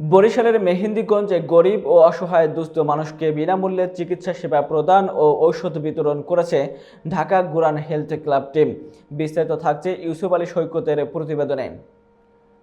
বরিশালের মেহেন্দিগঞ্জে গরিব ও অসহায় দুস্থ মানুষকে বিনামূল্যে চিকিৎসা সেবা প্রদান ও ঔষধ বিতরণ করেছে ঢাকা গুরান হেলথ ক্লাব টিম। বিস্তারিত থাকছে ইউসুফ আলী সৈকতের প্রতিবেদনে।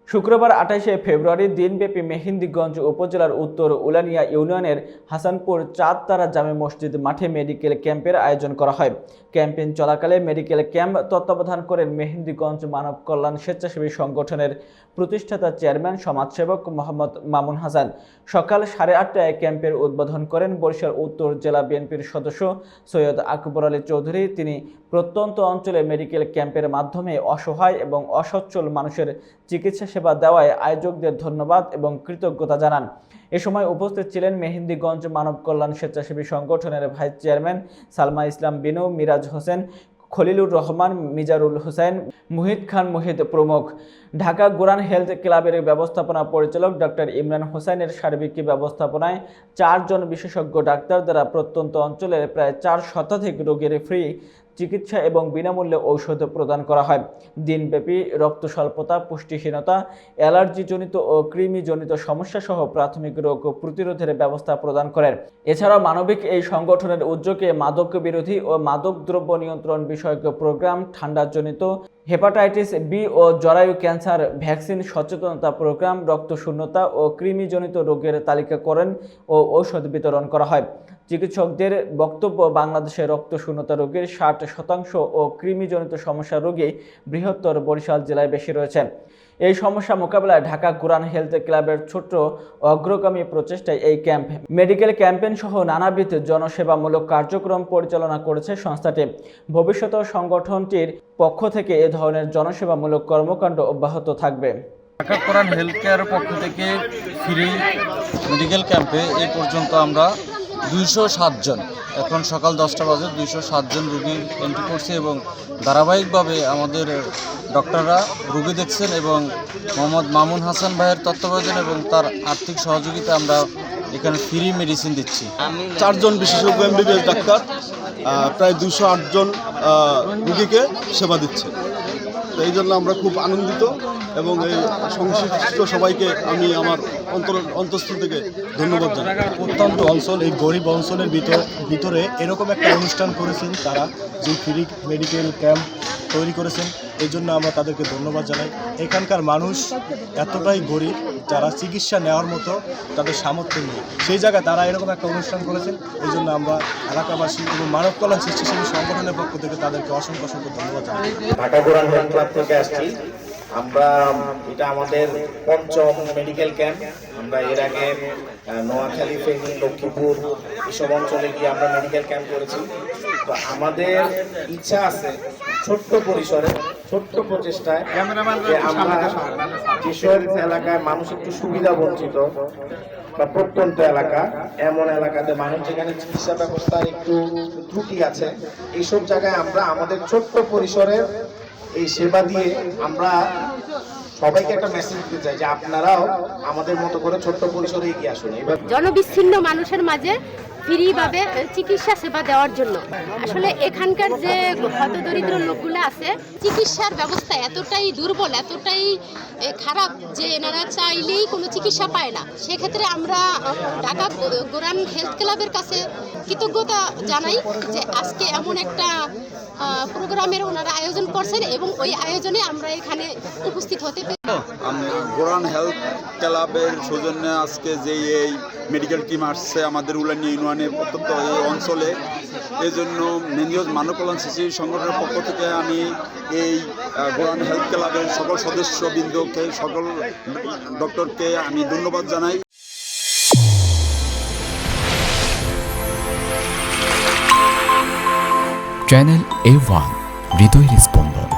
শুক্রবার ২৮শে ফেব্রুয়ারি দিনব্যাপী মেহেন্দিগঞ্জ উপজেলার উত্তর উলানিয়া ইউনিয়নের হাসানপুর চাঁদতারা জামে মসজিদ মাঠে মেডিকেল ক্যাম্পের আয়োজন করা হয়। ক্যাম্পেইন চলাকালে মেডিকেল ক্যাম্প তত্ত্বাবধান করেন মেহেন্দিগঞ্জ মানব কল্যাণ স্বেচ্ছাসেবী সংগঠনের প্রতিষ্ঠাতা চেয়ারম্যান সমাজসেবক মোহাম্মদ মামুন হাসান। সকাল ৮:৩০টায় ক্যাম্পের উদ্বোধন করেন বরিশাল উত্তর জেলা বিএনপির সদস্য সৈয়দ আকবর আলী চৌধুরী। তিনি প্রত্যন্ত অঞ্চলে মেডিকেল ক্যাম্পের মাধ্যমে অসহায় এবং অসচ্ছল মানুষের চিকিৎসা সেবা দেওয়ায় আয়োজকদের ধন্যবাদ এবং কৃতজ্ঞতা জানান। এ সময় উপস্থিত ছিলেন মেহেন্দিগঞ্জ মানব কল্যাণ স্বেচ্ছাসেবী সংগঠনের ভাইস চেয়ারম্যান সালমা ইসলাম বিনু, মিরাজ হোসেন, খলিলুর রহমান, মিজারুল হোসেন, মুহিত খান মুহিত প্রমুখ। ঢাকা গুরান হেলথ ক্লাবের ব্যবস্থাপনা পরিচালক ডক্টর ইমরান হোসেনের সার্বিক ব্যবস্থাপনায় ৪ জন বিশেষজ্ঞ ডাক্তার দ্বারা প্রত্যন্ত অঞ্চলের প্রায় ৪ শতাধিক রোগীর ফ্রি চিকিৎসা এবং বিনামূল্যে ঔষধ প্রদান করা হয়। দিনব্যাপী রক্ত স্বল্পতা, পুষ্টিহীনতা, অ্যালার্জিজনিত ও কৃমিজনিত সমস্যা সহ প্রাথমিক রোগ প্রতিরোধের ব্যবস্থা প্রদান করেন। এছাড়াও মানবিক এই সংগঠনের উদ্যোগে মাদক বিরোধী ও মাদক দ্রব্য নিয়ন্ত্রণ বিষয়ক প্রোগ্রাম, ঠান্ডাজনিত হেপাটাইটিস বি ও জরায়ু ক্যান্সার ভ্যাকসিন সচেতনতা প্রোগ্রাম, রক্ত শূন্যতা ও কৃমিজনিত রোগের তালিকাকরণ ও ঔষধ বিতরণ করা হয়। চিকিৎসকদের বক্তব্য, বাংলাদেশে রক্ত শূন্যতা রোগীর ৬০% ও কৃমিজনিত সমস্যা রোগী বৃহত্তর বরিশাল জেলায় বেশি রয়েছে। এই সমস্যা মোকাবেলায় ঢাকা গুরান হেলথ ক্লাবের ছোট্ট অগ্রগামী প্রচেষ্টায় এই ক্যাম্প, মেডিকেল ক্যাম্পেইন সহ নানাবিধ জনসেবামূলক কার্যক্রম পরিচালনা করেছে সংস্থাটি। ভবিষ্যতেও সংগঠনটির পক্ষ থেকে এ ধরনের জনসেবামূলক কর্মকাণ্ড অব্যাহত থাকবে। ঢাকা গুরান হেলথ কেয়ারের পক্ষ থেকে ফ্রি মেডিকেল ক্যাম্পে এই পর্যন্ত আমরা ২০৭ জন, এখন সকাল 10টা বাজে, ২০৭ জন রোগী এন্ট্রি করছে এবং ধারাবাহিকভাবে আমাদের ডক্টররা রোগী দেখছেন এবং মোহাম্মদ মামুন হাসান ভাইয়ের তত্ত্বাবধানে এবং তার আর্থিক সহযোগিতা আমরা এখানে ফ্রি মেডিসিন দিচ্ছি। ৪ জন বিশেষজ্ঞ এমবিবিএস ডাক্তার প্রায় ২০৮ জন রোগীকে সেবা দিচ্ছে। তো এই জন্য আমরা খুব আনন্দিত এবং এই সংশ্লিষ্ট সবাইকে আমি আমার অন্তঃস্থল থেকে ধন্যবাদ জানাই। প্রত্যন্ত অঞ্চল, এই গরিব অঞ্চলের ভিতরে এরকম একটা অনুষ্ঠান করেছেন তারা, যে ফ্রি মেডিকেল ক্যাম্প তৈরি করেছেন, এই জন্য আমরা তাদেরকে ধন্যবাদ জানাই। এখানকার মানুষ এতটাই গরিব, যারা চিকিৎসা নেওয়ার মতো তাদের সামর্থ্য নেই, সেই জায়গায় তারা এরকম একটা অনুষ্ঠান করেছেন। এই জন্য আমরা এলাকাবাসী এবং মানব কল্যাণ স্বেচ্ছাসেবী সংগঠনের পক্ষ থেকে তাদেরকে অসংখ্য ধন্যবাদ জানাই। ঢাকা গুরান হেলথ ক্লাব থেকে আসছি আমরা। এটা আমাদের ৫ম মেডিকেল ক্যাম্প। আমরা এর আগে নোয়াখালী, ফেনী, লক্ষ্মীপুর এসব অঞ্চলে গিয়ে আমরা মেডিকেল ক্যাম্প করেছি। তো আমাদের ইচ্ছা আছে ছোট্ট পরিসরে, ছোট্ট প্রচেষ্টায় যে আমরা যেসব এলাকায় মানুষ একটু সুবিধা বঞ্চিত বা প্রত্যন্ত এলাকা, এমন এলাকাতে মানুষ যেখানে চিকিৎসা ব্যবস্থার একটু ত্রুটি আছে, এইসব জায়গায় আমরা আমাদের ছোট্ট পরিসরের এই সেবা দিয়ে আমরা সবাইকে একটা মেসেজ দিতে চাই যে আপনারাও আমাদের মতো করে ছোট্ট পরিসরে এগিয়ে আসুন। জনবিচ্ছিন্ন মানুষের মাঝে ফ্রিভাবে চিকিৎসা সেবা দেওয়ার জন্য। আসলে এখানকার যে হতদরিদ্র লোকগুলো আছে, চিকিৎসার ব্যবস্থা এতটাই দুর্বল, এতটাই খারাপ যে এনারা চাইলেই কোনো চিকিৎসা পায় না। সেক্ষেত্রে আমরা ঢাকা গুরান হেলথ ক্লাবের কাছে কৃতজ্ঞতা জানাই যে আজকে এমন একটা প্রোগ্রামের ওনারা আয়োজন করছেন এবং ওই আয়োজনে আমরা এখানে উপস্থিত হতে পেরেছি। গুরান হেলথ ক্লাবের সৌজন্যে আজকে যে এই মেডিকেল টিম আসছে আমাদের উলানিয়া ইউনিয়নের প্রত্যন্ত এই অঞ্চলে, এই জন্য মেহেন্দিগঞ্জ মানব কল্যাণ স্বেচ্ছাসেবী সংগঠনের পক্ষ থেকে আমি এই গুরান হেলথ ক্লাবের সকল সদস্যবৃন্দকে, সকল ডক্টরকে আমি ধন্যবাদ জানাই। চ্যানেল A1 হৃদয়ের স্পন্দন।